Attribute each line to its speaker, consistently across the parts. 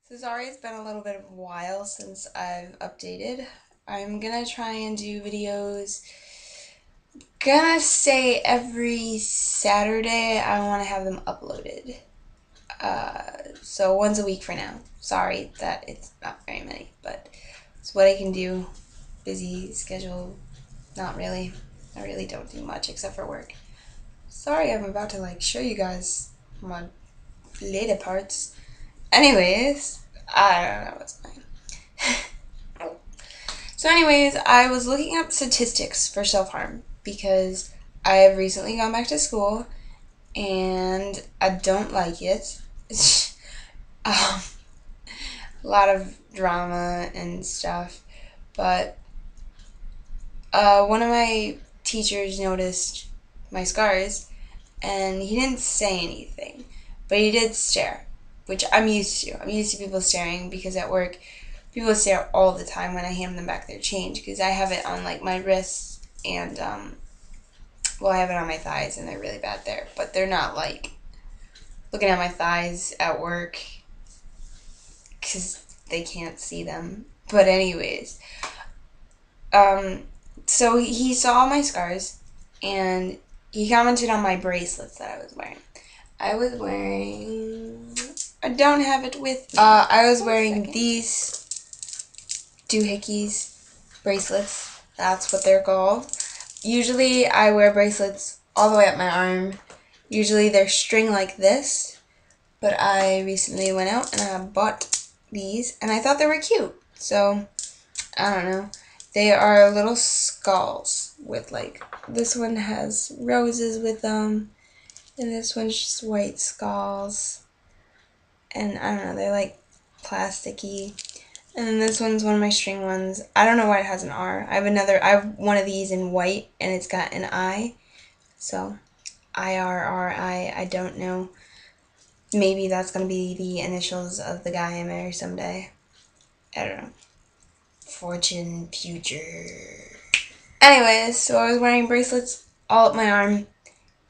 Speaker 1: So sorry it's been a little bit of a while since I've updated. I'm gonna try and do videos. Gonna say every Saturday I want to have them uploaded. So once a week for now. Sorry that it's not very many, but it's what I can do. Busy schedule. Not really. I really don't do much except for work. Sorry, I'm about to show you guys my later parts. Anyways, I don't know what's going on. So, anyways, I was looking up statistics for self harm because I have recently gone back to school and I don't like it. um, a lot of drama and stuff, but one of my teachers noticed my scars and he didn't say anything, but he did stare, which I'm used to. I'm used to people staring because at work, people stare all the time when I hand them back their change because I have it on my wrists and well, I have it on my thighs and they're really bad there, but they're not looking at my thighs at work because they can't see them. But anyways, um, so he saw my scars and he commented on my bracelets that I was wearing. I was wearing. I don't have it with me. I was wearing these doohickeys bracelets. That's what they're called. Usually, I wear bracelets all the way up my arm. Usually, they're string like this. But I recently went out and I bought these, and I thought they were cute. So, I don't know. They are little skulls with this one has roses with them, and this one's just white skulls. And I don't know, they're plasticky. And then this one's one of my string ones. I don't know why it has an R. I have one of these in white, and it's got an I. So, IRRI, I don't know. Maybe that's going to be the initials of the guy I marry someday. I don't know. Fortune, future. Anyways, so I was wearing bracelets all up my arm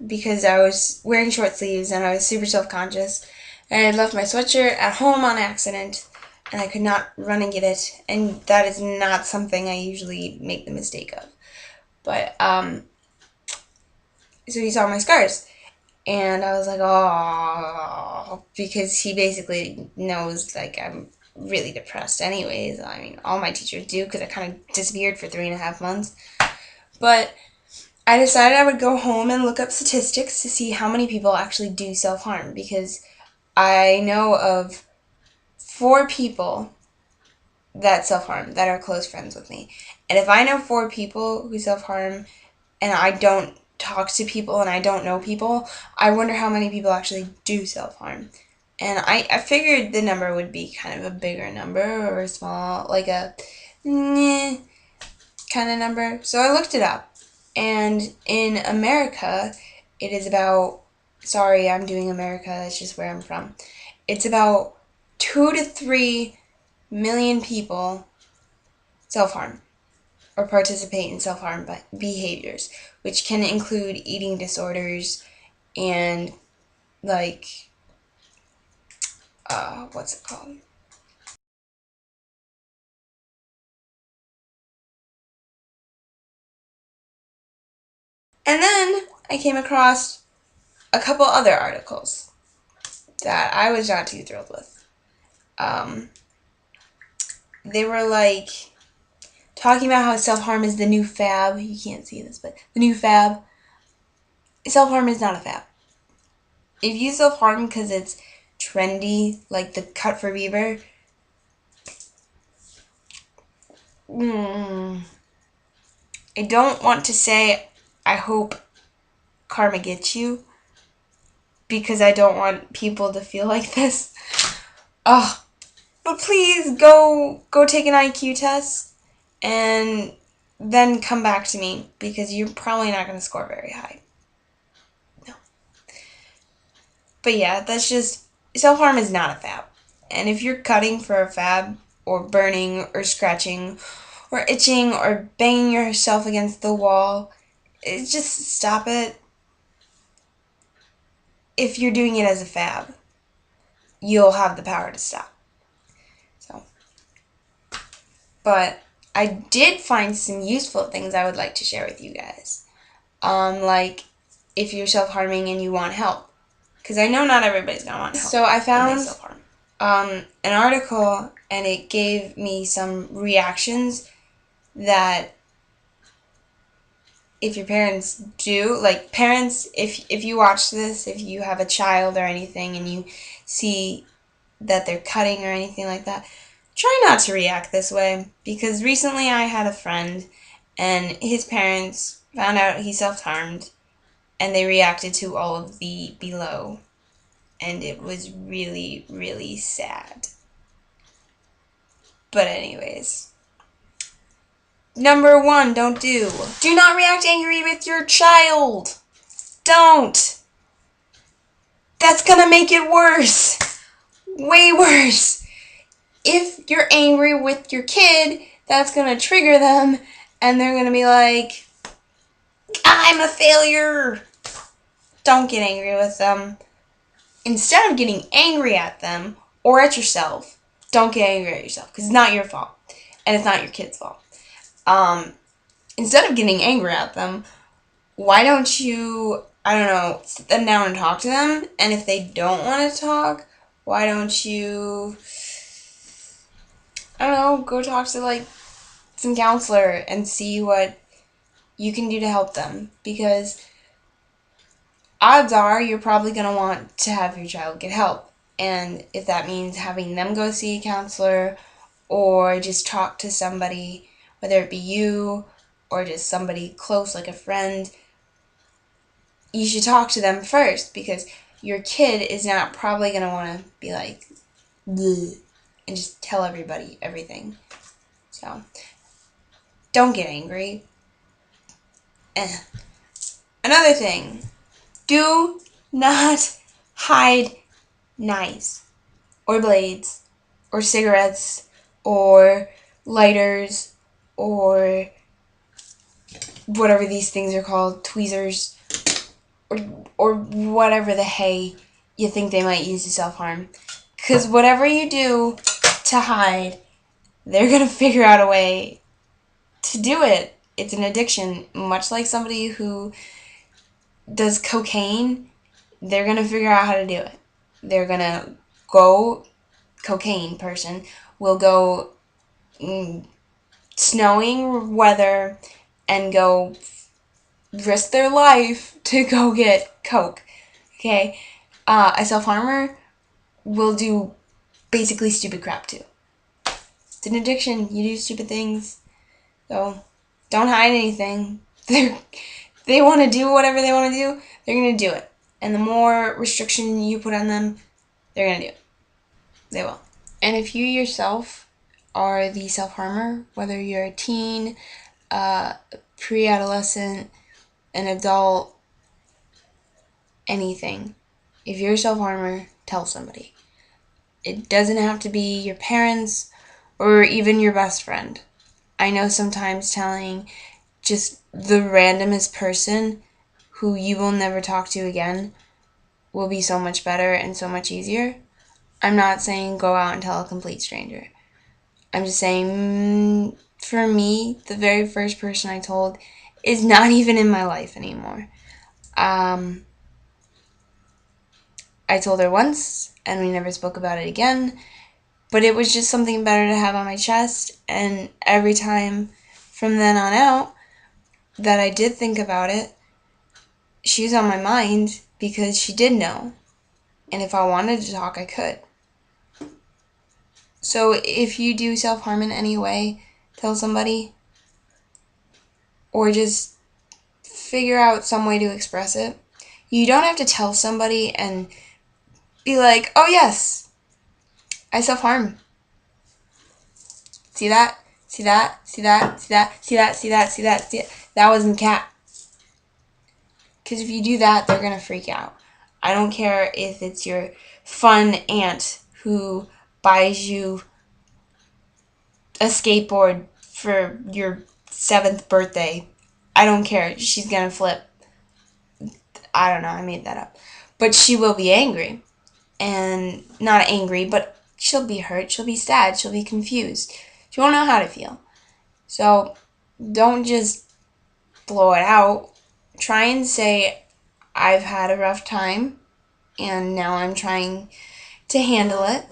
Speaker 1: because I was wearing short sleeves and I was super self-conscious. And I had left my sweatshirt at home on accident and I could not run and get it. And that is not something I usually make the mistake of. But, so he saw my scars. And I was like, oh, because he basically knows, I'm really depressed anyways. I mean, all my teachers do because I kind of disappeared for 3.5 months. But I decided I would go home and look up statistics to see how many people actually do self-harm because I know of 4 people that self-harm that are close friends with me. And if I know 4 people who self-harm and I don't talk to people and I don't know people, I wonder how many people actually do self-harm. And I figured the number would be kind of a bigger number or a small, like a kind of number. So I looked it up. And in America, it is about, sorry, I'm doing America, that's just where I'm from. It's about 2 to 3 million people self harm or participate in self harm behaviors, which can include eating disorders and, what's it called? And then I came across a couple other articles that I was not too thrilled with. Um, they were talking about how self harm is the new fab. You can't see this, but the new fab. Self harm is not a fab. If you self harm because it's trendy, like the cut for Bieber, mm, I don't want to say I hope karma gets you because I don't want people to feel like this. Oh, but please go take an IQ test and then come back to me because you're probably not going to score very high. No. But yeah, that's just self harm is not a fab. And if you're cutting for a fab or burning or scratching or itching or banging yourself against the wall, just stop it. If you're doing it as a fab, you'll have the power to stop. But I did find some useful things I would like to share with you guys. Like if you're self-harming and you want help. Because I know not everybody's going to want help. So I found an article, and it gave me some reactions that if your parents do, like parents, if you watch this, if you have a child or anything and you see that they're cutting or anything like that, try not to react this way. Because recently I had a friend and his parents found out he self-harmed and they reacted to all of the below, and it was really, really sad. But anyways, number 1, don't do. Do not react angry with your child. Don't. That's gonna make it worse. Way worse. If you're angry with your kid, that's gonna trigger them, and they're gonna be like, I'm a failure. Don't get angry with them. Instead of getting angry at them or at yourself, don't get angry at yourself, because it's not your fault, and it's not your kid's fault. Instead of getting angry at them, why don't you, I don't know, sit them down and talk to them? And if they don't want to talk, why don't you, I don't know, go talk to like some counselor and see what you can do to help them? Because odds are you're probably going to want to have your child get help. And if that means having them go see a counselor or just talk to somebody, whether it be you or just somebody close like a friend, you should talk to them first, because your kid is not probably going to want to be like, bleh, and just tell everybody everything. So, don't get angry. Another thing, do not hide knives or blades or cigarettes or lighters or whatever these things are called, tweezers, or whatever the hay you think they might use to self-harm. Because whatever you do to hide, they're going to figure out a way to do it. It's an addiction. Much like somebody who does cocaine, they're going to figure out how to do it. They're going to go, cocaine person will go snowing weather and go risk their life to go get coke. Okay? A self-harmer will do basically stupid crap too. It's an addiction. You do stupid things. So don't hide anything. They want to do whatever they want to do, they're going to do it. And the more restriction you put on them, they're going to do it. They will. And if you yourself are the self-harmer, whether you're a teen, pre-adolescent, an adult, anything, if you're a self-harmer, tell somebody. It doesn't have to be your parents or even your best friend. I know sometimes telling just the randomest person who you will never talk to again will be so much better and so much easier. I'm not saying go out and tell a complete stranger. I'm just saying, for me, the very first person I told is not even in my life anymore. I told her once, and we never spoke about it again, but it was just something better to have on my chest, and every time from then on out that I did think about it, she was on my mind because she did know, and if I wanted to talk, I could. So if you do self-harm in any way, tell somebody, or just figure out some way to express it. You don't have to tell somebody and be like, oh yes, I self-harm. See that? See that? See that? See that? See that? See that? See that? See that? That wasn't cat. Because if you do that, they're going to freak out. I don't care if it's your fun aunt who buys you a skateboard for your 7th birthday. I don't care. She's going to flip. I don't know. I made that up. But she will be angry. And not angry, but she'll be hurt. She'll be sad. She'll be confused. She won't know how to feel. So don't just blow it out. Try and say, I've had a rough time and now I'm trying to handle it.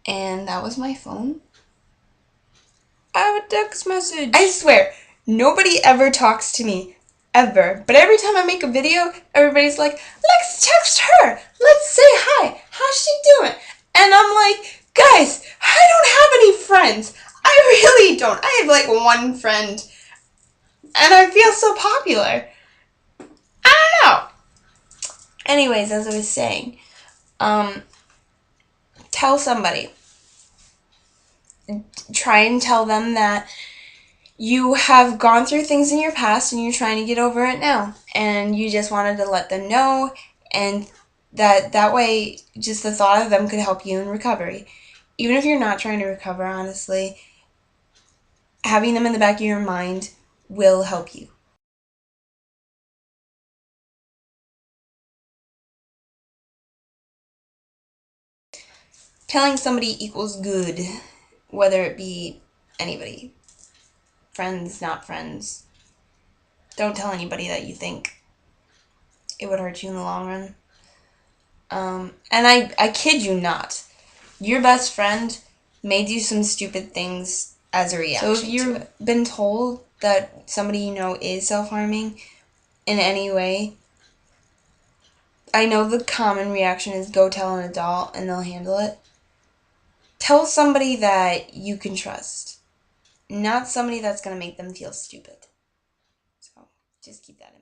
Speaker 1: And that was my phone. I have a text message. I swear, nobody ever talks to me. Ever. But every time I make a video, everybody's like, let's text her. Let's say hi. How's she doing? And I'm like, guys, I don't have any friends. I really don't. I have like one friend. And I feel so popular. I don't know. Anyways, as I was saying, tell somebody. Try and tell them that you have gone through things in your past and you're trying to get over it now. And you just wanted to let them know, and that way, just the thought of them could help you in recovery. Even if you're not trying to recover, honestly, having them in the back of your mind will help you. Telling somebody equals good, whether it be anybody. Friends, not friends. Don't tell anybody that you think. It would hurt you in the long run. And I kid you not. Your best friend may do some stupid things as a reaction. So if you've been told that somebody you know is self-harming in any way, I know the common reaction is go tell an adult and they'll handle it. Tell somebody that you can trust, not somebody that's going to make them feel stupid. So just keep that in mind.